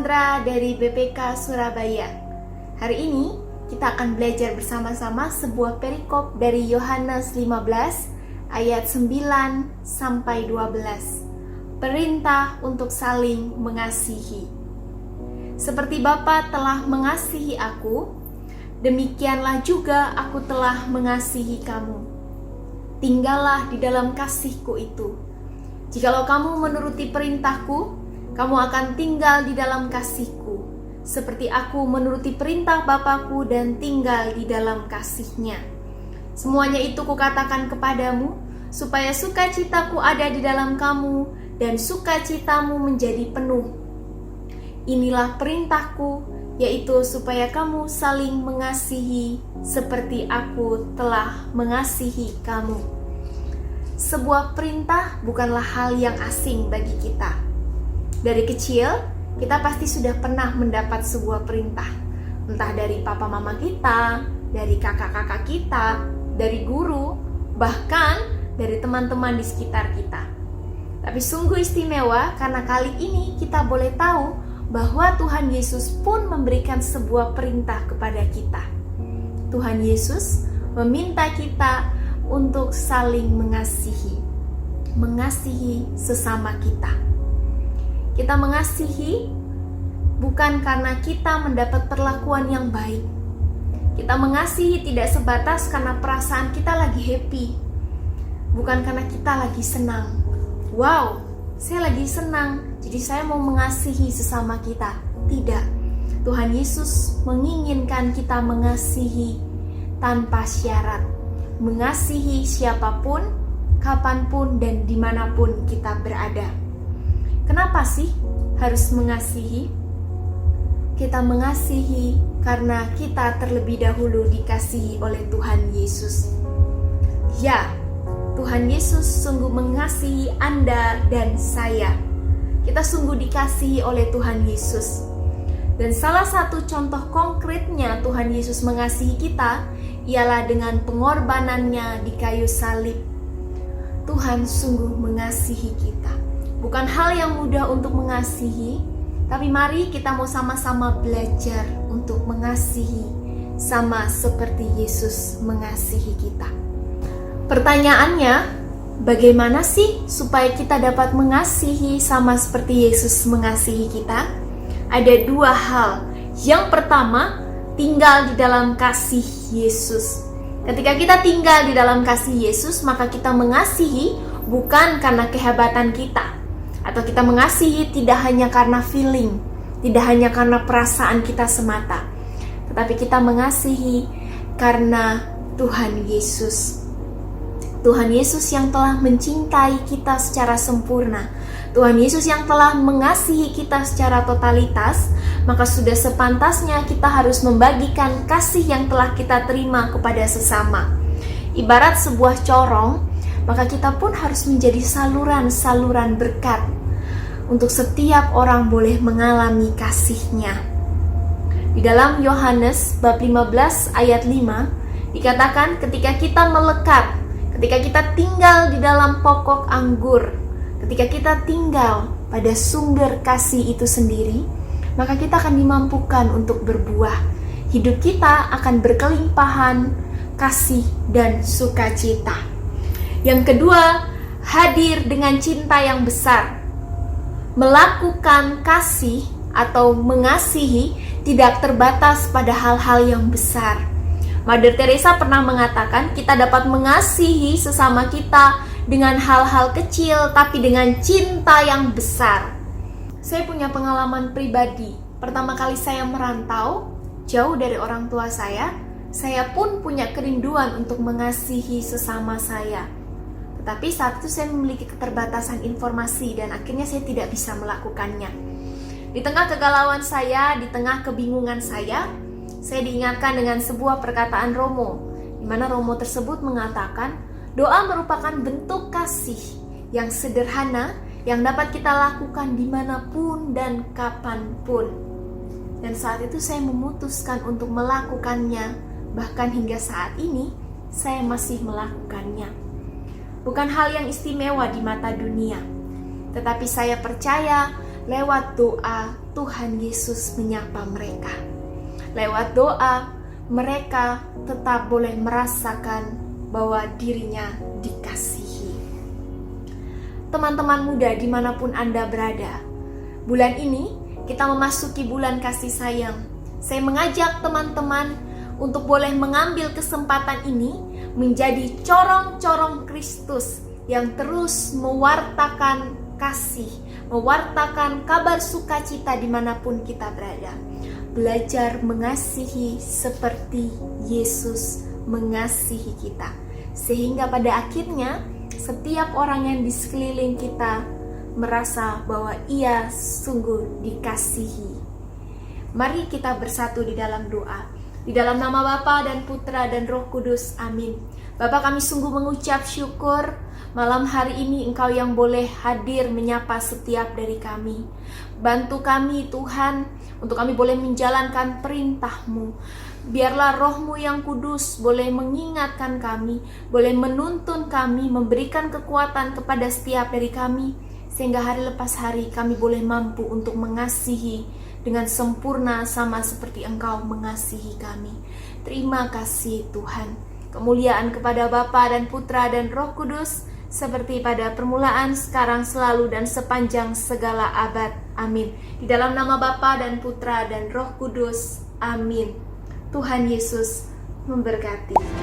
Sandra dari BPK Surabaya. Hari ini kita akan belajar bersama-sama sebuah perikop dari Yohanes 15 ayat 9 sampai 12. Perintah untuk saling mengasihi. Seperti Bapa telah mengasihi aku, demikianlah juga aku telah mengasihi kamu. Tinggallah di dalam kasihku itu. Jikalau kamu menuruti perintahku, kamu akan tinggal di dalam kasihku, seperti aku menuruti perintah Bapakku dan tinggal di dalam kasihnya. Semuanya itu kukatakan kepadamu, supaya sukacitaku ada di dalam kamu, dan sukacitamu menjadi penuh. Inilah perintahku, yaitu supaya kamu saling mengasihi, seperti aku telah mengasihi kamu. Sebuah perintah bukanlah hal yang asing bagi kita. Dari kecil, kita pasti sudah pernah mendapat sebuah perintah. Entah dari papa mama kita, dari kakak-kakak kita, dari guru, bahkan dari teman-teman di sekitar kita. Tapi sungguh istimewa karena kali ini kita boleh tahu bahwa Tuhan Yesus pun memberikan sebuah perintah kepada kita. Tuhan Yesus meminta kita untuk saling mengasihi sesama kita. Kita mengasihi bukan karena kita mendapat perlakuan yang baik. Kita mengasihi tidak sebatas karena perasaan kita lagi happy. Bukan karena kita lagi senang. Wow, saya lagi senang, jadi saya mau mengasihi sesama kita. Tidak. Tuhan Yesus menginginkan kita mengasihi tanpa syarat. Mengasihi siapapun, kapanpun, dan dimanapun kita berada. Kenapa sih harus mengasihi? Kita mengasihi karena kita terlebih dahulu dikasihi oleh Tuhan Yesus. Ya, Tuhan Yesus sungguh mengasihi Anda dan saya. Kita sungguh dikasihi oleh Tuhan Yesus. Dan salah satu contoh konkretnya Tuhan Yesus mengasihi kita ialah dengan pengorbanannya di kayu salib. Tuhan sungguh mengasihi kita. Bukan hal yang mudah untuk mengasihi, tapi mari kita mau sama-sama belajar untuk mengasihi sama seperti Yesus mengasihi kita. Pertanyaannya, bagaimana sih supaya kita dapat mengasihi sama seperti Yesus mengasihi kita? Ada dua hal. Yang pertama, tinggal di dalam kasih Yesus. Ketika kita tinggal di dalam kasih Yesus, maka kita mengasihi bukan karena kehebatan kita. Atau kita mengasihi tidak hanya karena feeling, tidak hanya karena perasaan kita semata, tetapi kita mengasihi karena Tuhan Yesus. Tuhan Yesus yang telah mencintai kita secara sempurna, Tuhan Yesus yang telah mengasihi kita secara totalitas, maka sudah sepantasnya kita harus membagikan kasih yang telah kita terima kepada sesama. Ibarat sebuah corong, maka kita pun harus menjadi saluran-saluran berkat untuk setiap orang boleh mengalami kasih-Nya. Di dalam Yohanes bab 15 ayat 5 dikatakan ketika kita melekat, ketika kita tinggal di dalam pokok anggur, ketika kita tinggal pada sumber kasih itu sendiri, maka kita akan dimampukan untuk berbuah. Hidup kita akan berkelimpahan kasih dan sukacita. Yang kedua, hadir dengan cinta yang besar. Melakukan kasih atau mengasihi tidak terbatas pada hal-hal yang besar. Mother Teresa pernah mengatakan kita dapat mengasihi sesama kita dengan hal-hal kecil tapi dengan cinta yang besar. Saya punya pengalaman pribadi. Pertama kali saya merantau jauh dari orang tua saya pun punya kerinduan untuk mengasihi sesama saya. Tapi saat itu saya memiliki keterbatasan informasi dan akhirnya saya tidak bisa melakukannya. Di tengah kegalauan saya, di tengah kebingungan saya diingatkan dengan sebuah perkataan Romo, di mana Romo tersebut mengatakan, doa merupakan bentuk kasih yang sederhana yang dapat kita lakukan dimanapun dan kapanpun. Dan saat itu saya memutuskan untuk melakukannya, bahkan hingga saat ini saya masih melakukannya. Bukan hal yang istimewa di mata dunia, tetapi saya percaya lewat doa Tuhan Yesus menyapa mereka. Lewat doa, mereka tetap boleh merasakan bahwa dirinya dikasihi. Teman-teman muda dimanapun Anda berada, bulan ini kita memasuki bulan kasih sayang. Saya mengajak teman-teman untuk boleh mengambil kesempatan ini menjadi corong-corong Kristus yang terus mewartakan kasih, mewartakan kabar sukacita dimanapun kita berada. Belajar mengasihi seperti Yesus mengasihi kita, sehingga pada akhirnya setiap orang yang di sekeliling kita merasa bahwa ia sungguh dikasihi. Mari kita bersatu di dalam doa. Di dalam nama Bapa dan Putra dan Roh Kudus, amin. Bapa, kami sungguh mengucap syukur malam hari ini Engkau yang boleh hadir menyapa setiap dari kami. Bantu kami Tuhan, untuk kami boleh menjalankan perintah-Mu. Biarlah Roh-Mu yang kudus boleh mengingatkan kami, boleh menuntun kami, memberikan kekuatan kepada setiap dari kami, sehingga hari lepas hari kami boleh mampu untuk mengasihi dengan sempurna sama seperti Engkau mengasihi kami. Terima kasih Tuhan. Kemuliaan kepada Bapa dan Putra dan Roh Kudus, seperti pada permulaan, sekarang, selalu, dan sepanjang segala abad. Amin. Di dalam nama Bapa dan Putra dan Roh Kudus. Amin. Tuhan Yesus memberkati.